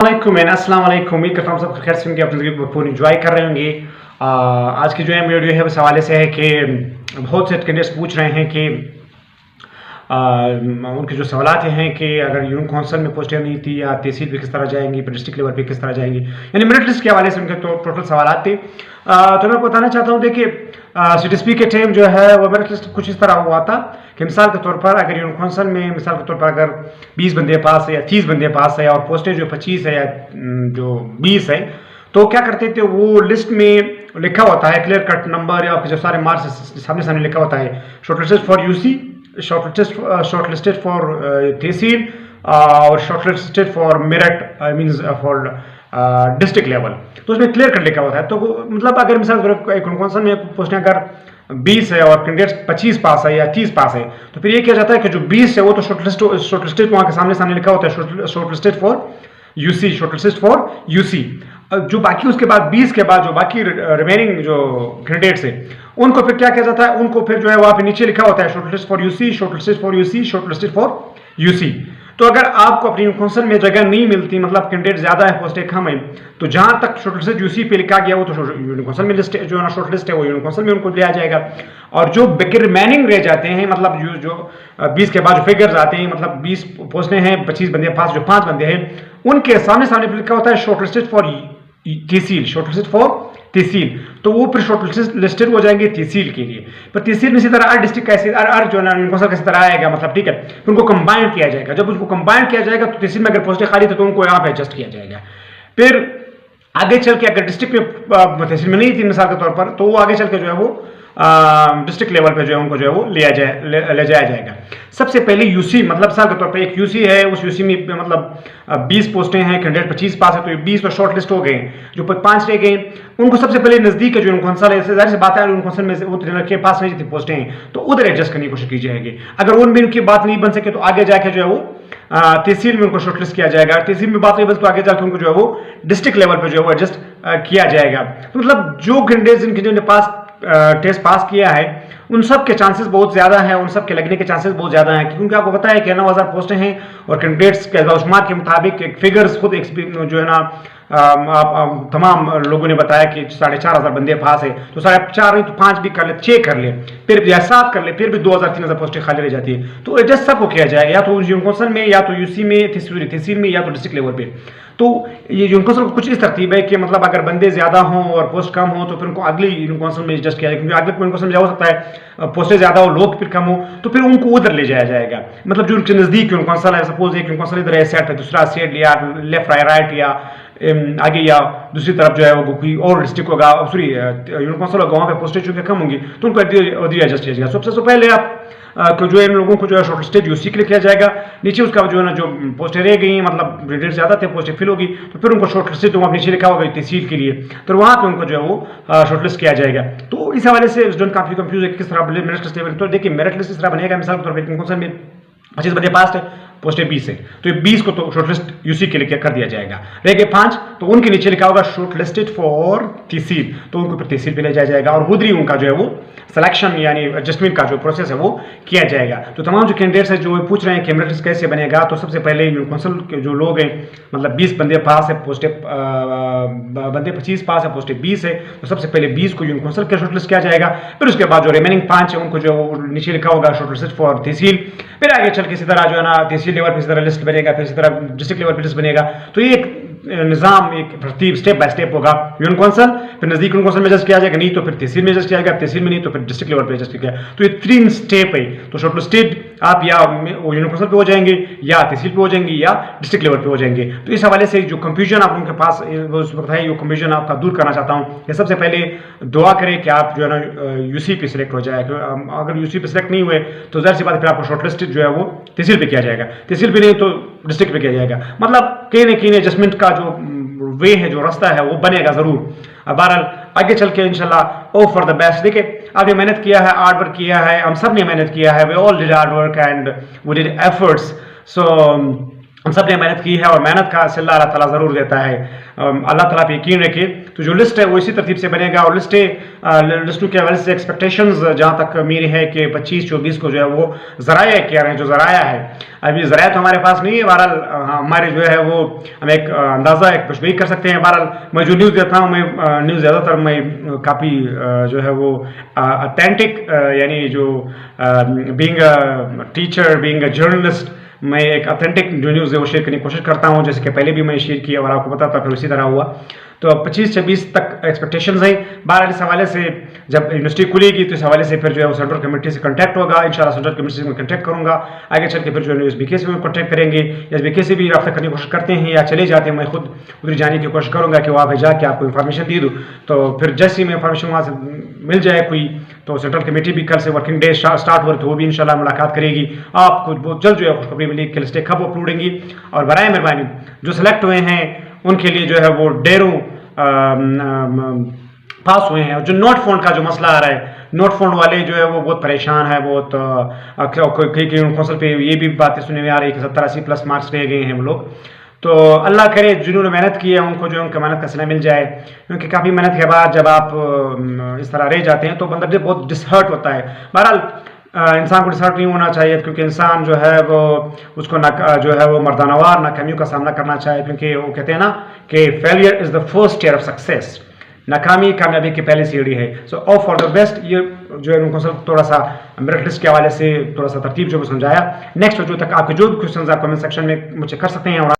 अस्सलाम वालेकुम। उम्मीद करता हूँ सब खैर से होंगे, अपनी ज़िंदगी को भरपूर इंजॉय कर रहे होंगे। आज की जो है वीडियो है उस हवाले से है कि बहुत से कैंडिडेट्स पूछ रहे हैं कि उनके जो सवालात हैं कि अगर यूनियन काउंसिल में पोस्टें नहीं थी या तहसील पे किस तरह जाएंगी, फिर डिस्ट्रिक्ट लेवल पे किस तरह जाएंगी, यानी मेरिट लिस्ट के हवाले से उनके तो टोटल सवालात थे। तो मैं बताना चाहता हूँ, देखिए सीटीएसपी के टाइम जो है वो मेरिट लिस्ट कुछ इस तरह हुआ था कि मिसाल के तौर पर अगर यूनियन काउंसिल में मिसाल के तौर पर अगर 20 बंदे पास है या 30 बंदे पास है और पोस्टें जो 25 है या जो 20 है, तो क्या करते थे वो लिस्ट में लिखा होता है क्लियर कट नंबर या आपके जो सारे मार्क्स सामने सामने लिखा होता है, shortlisted for UC, shortlisted for tehsil और shortlisted for merit means for district level. तो उसमें क्लियर कट लिखा होता है। तो मतलब अगर मिसाल काउंसिल में पोस्टें अगर 20 है और कैंडिडेट्स 25 पास है या 30 पास है, तो फिर ये किया जाता है कि जो 20 है वो तो शॉर्टलिस्टेड वहाँ के सामने सामने लिखा होता है shortlisted for UC, shortlisted for UC. जो बाकी उसके बाद 20 के बाद जो बाकी रिमेनिंग जो कैंडिडेट्स है उनको फिर क्या किया जाता है, उनको फिर जो है वहाँ पे नीचे लिखा होता है shortlisted for UC, shortlisted for UC, shortlisted for UC. तो अगर आपको अपनी काउंसिल में जगह नहीं मिलती, मतलब कैंडिडेट ज्यादा है, पोस्टें कम है, तो जहां तक शॉर्टलिस्टेड यूसी पे लिखा गया वो तो यूनियन काउंसिल में लिस्ट जो है ना शॉर्टलिस्ट है वो यूनियन काउंसिल में उनको लिया जाएगा। और जो रिमेनिंग रह जाते हैं, मतलब जो 20 के बाद जो फिगर्स आते हैं, मतलब 20 पोस्टें हैं, 25 बंदे पास, जो 5 बंदे हैं उनके सामने सामने लिखा होता है shortlisted for tehsil, shortlisted for tehsil. तो वो फिर शॉर्ट लिस्टेड हो जाएंगे तहसील के लिए। पर तहसील में इसी तरह डिस्ट्रिक्ट कैसे जो है ना कैसी तरह आएगा, मतलब ठीक है, फिर उनको कंबाइन किया जाएगा। जब उसको कंबाइन किया जाएगा तो तहसील में अगर पोस्टें खाली थे तो उनको यहाँ पे एडजस्ट किया जाएगा। फिर आगे चल के अगर डिस्ट्रिक्ट में तहसील में नहीं थी मिसाल के तौर पर, तो वो आगे चल के जो है वो डिस्ट्रिक्ट लेवल पे जो है उनको जो है वो ले जाया जाएगा। सबसे पहले यूसी, मतलब मिसाल के तौर पर एक यूसी है, उस यूसी में मतलब 20 पोस्टें हैं, कैंडिडेट 25 पास है, तो ये 20 तो शॉर्ट लिस्ट हो गए। जो 5 रह गए उनको सबसे पहले नजदीक है जो यूनियन काउंसिल है, जाहिर सी बात है यूनियन काउंसिल में से वो के पास नहीं थी पोस्टें हैं, तो उधर एडजस्ट करने की कोशिश की जाएगी। अगर उनमें उनकी बात नहीं बन सके तो आगे जाके जो है वो तहसील में उनको शॉर्टलिस्ट किया जाएगा। तहसील में बात नहीं बन तो आगे जाकर उनको जो है वो डिस्ट्रिक्ट लेवल पर जो है वो एडजस्ट किया जाएगा। तो मतलब जो कैंडिडेट्स जिनके पास टेस्ट पास किया है उन सब के चांसेस बहुत ज्यादा हैं, उन सब के लगने के चांसेस बहुत ज्यादा हैं, क्योंकि आपको पता है कि 9000 पोस्टें हैं और कैंडिडेट्स के शुमार के मुताबिक एक फिगर्स खुद जो है ना तमाम लोगों ने बताया कि 4500 बंदे पास है, तो 4.5 नहीं तो 5 भी कर ले, 6 कर ले, फिर या 7 कर ले, फिर भी 2000-3000 पोस्टें खाली रह जाती है। तो एडजस्ट सबको किया जाएगा, या तो यूनियन काउंसिल में, या तो यूसी में, तहसील में, या तो डिस्ट्रिक्ट लेवल पे। तो ये यूनियन काउंसिल कुछ इस तरतीब है कि मतलब अगर बंदे ज्यादा हों और पोस्ट कम हो तो फिर उनको अगली यूनियन काउंसिल में एडजस्ट किया जाएगा, क्योंकि अगले यूनियन काउंसिल में जा हो सकता है पोस्टें ज्यादा हो, लोग फिर कम हो, तो फिर उनको उधर ले जाया जाएगा। मतलब जो उनके नजदीक यूनियन काउंसिल है, सपोज एक यूनियन काउंसिल इधर है सेट है, दूसरा सेट या लेफ्ट राइट या आगे या दूसरी तरफ जो है वो कोई और डिस्ट्रिक्ट होगा, सॉरी यूनियन काउंसिल होगा, वहाँ पे पोस्टें चूंकि कम होंगी तो उनको एडजस्ट किया जाएगा। सबसे पहले आप जो है इन लोगों को जो है शॉर्टलिस्टेड यूसी के लिए किया जाएगा। नीचे उसका जो है ना जो पोस्टें रह गई, मतलब कैंडिडेट ज्यादा थे, पोस्टें फिल होगी, तो फिर उनको शॉर्टलिस्टेड जो नीचे लिखा होगा तहसील के लिए, तो वहाँ पे उनको जो है वो शॉर्टलिस्ट किया जाएगा। तो इस हवाले से स्टूडेंट काफी कंफ्यूज है किस तरह मेरिट लिस्ट। तो देखिए मेरिट लिस्ट इस तरह बनेगा, मिसाल के तौर पर में 25 बंदे पास है, पोस्टें 20 है, तो ये 20 को तो शॉर्टलिस्ट यूसी के लिए कर दिया जाएगा। रह गए 5, तो उनके नीचे लिखा होगा शॉर्टलिस्टेड फॉर तहसील, तो उनको फिर तहसील पे ले जाया जाएगा और खुद ही उनका जो है वो सिलेक्शन यानी एडजस्टमेंट का जो प्रोसेस है वो किया जाएगा। तो तमाम जो कैंडिडेट्स हैं जो पूछ रहे हैं कि मेरिट लिस्ट कैसे बनेगा, तो सबसे पहले यूनियन काउंसिल के जो लोग हैं, मतलब 20 बंदे पास है, पोस्टें बंदे 25 पास है, पोस्टें 20 है, तो सबसे पहले 20 को यूनियन काउंसिल के शॉर्टलिस्ट किया जाएगा। फिर उसके बाद जो रिमेनिंग 5 है उनको जो नीचे लिखा होगा शॉर्टलिस्टेड फॉर तहसील। फिर आगे चल के इसी तरह जो है ना तहसील लेवल पर इसी तरह लिस्ट बनेगा, फिर इसी तरह डिस्ट्रिक्ट लेवल पर लिस्ट बनेगा। तो ये एक निजाम, एक तरतीब स्टेप बाय स्टेप होगा। यूनियन काउंसिल, फिर नजदीक यूनियन काउंसिल में एडजस्ट किया जाएगा, नहीं तो फिर तहसील में एडजस्ट किया जाएगा, तहसील में नहीं तो फिर डिस्ट्रिक्ट लेवल पे एडजस्ट किया जाएगा। तो ये 3 स्टेप है। तो शॉर्टलिस्टेड आप या यूनियन काउंसिल पे हो जाएंगे, या तहसील पे हो जाएंगे, या डिस्ट्रिक्ट लेवल पे हो जाएंगे। तो इस हवाले से जो कंफ्यूजन आप उनके पास उस वक्त है, ये कंफ्यूजन आपका दूर करना चाहता हूँ कि सबसे पहले दुआ करें कि आप जो है ना यूसी पे सिलेक्ट हो जाए। अगर यूसी पे सिलेक्ट नहीं हुए तो जाहिर सी बात है फिर आपको शॉर्टलिस्टेड जो है वो तहसील पे किया जाएगा, तहसील पे नहीं तो डिस्ट्रिक्ट पे किया जाएगा। मतलब कहीं ना कहीं एडजस्टमेंट का जो वे है, जो रास्ता है वो बनेगा जरूर। बहरहाल आगे चल के इंशाल्लाह ओ फॉर द बेस्ट। देखिए आपने मेहनत किया है, हार्ड वर्क किया है, हम सब ने मेहनत किया है, we all did hard work and we did efforts. So हम सब ने मेहनत की है और मेहनत का सिला अल्लाह ताला ज़रूर देता है। अल्लाह ताला पे यकीन रखिए। तो जो लिस्ट है वो इसी तरतीब से बनेगा और लिस्टों के हवाले से एक्सपेक्टेशंस जहाँ तक मेरी है कि 25-24 को जो है वो ज़राया कह रहे हैं, जो ज़राया है अभी ज़राया तो हमारे पास नहीं है। बहरहाल हमारे जो है वो हम एक अंदाज़ा एक कुछ भी कर सकते हैं। बहरहाल मैं जो न्यूज़ देता हूँ मैं न्यूज़ ज़्यादातर मैं काफ़ी जो है वो ऑथेंटिक यानी जो being a teacher being a journalist मैं एक ऑथेंटिक जो न्यूज़ है वो शेयर करने की कोशिश करता हूँ, जैसे कि पहले भी मैंने शेयर किया और आपको बताता फिर उसी तरह हुआ। तो 25-26 तक एक्सपेक्टेशंस हैं। बहरहाल इस हवाले से जब यूनिवर्सिटी खुलेगी तो इस हवाले से फिर जो है वो सेंट्रल कमेटी से कॉन्टैक्ट होगा। इंशाल्लाह सेंट्रल कमेटी से मैं कॉन्टैक्ट करूँगा। आगे चल के फिर जो है एसबीके से भी कॉन्टैक्ट करेंगे, एसबीके से भी रब्ता करने की कोशिश करते हैं या चले जाते हैं। मैं खुद उधर जाने की कोशिश करूँगा कि वहाँ पर जाके आपको इन्फॉर्मेशन दे दूँ। तो फिर जैसे ही मैं इन्फॉर्मेशन वहाँ से मिल जाए कोई, तो सेंट्रल कमेटी भी कल से वर्किंग डे स्टार्ट हो, तो वो भी इंशाल्लाह मुलाकात करेगी। आपको बहुत जल्द जो है खुशखबरी मिलेगी कि लिस्टें कब अप्रूव होंगी। और बराए मेहरबानी जो सिलेक्ट हुए हैं उनके लिए जो है वो डेरों पास हुए हैं। और जो नोट फंड का जो मसला आ रहा है, नोट फंड वाले जो है वो बहुत परेशान है, बहुत कई कौंसल पे ये भी बातें सुनने में आ रही है कि 70-80 प्लस मार्क्स रह गए हैं वो लोग। तो अल्लाह करे जिन्होंने मेहनत की है उनको जो है उनका मेहनत का सिला मिल जाए, क्योंकि काफ़ी मेहनत के बाद जब आप इस तरह रह जाते हैं तो बंदा बहुत डिसहर्ट होता है। बहरहाल इंसान को डिसहर्ट नहीं होना चाहिए, क्योंकि इंसान जो है वो उसको जो है वो मर्दानवार नाकामियों का सामना करना चाहिए, क्योंकि वो कहते हैं ना कि failure is the first stair of success. नाकामी कामयाबी की पहली सीढ़ी है। So all for the best. ये जो है उनको सब थोड़ा सा मेरिट लिस्ट के हवाले से थोड़ा सा तरतीब जो समझाया। नेक्स्ट जो तक आपके जो भी क्वेश्चन आप कमेंट सेक्शन में मुझे कर सकते हैं और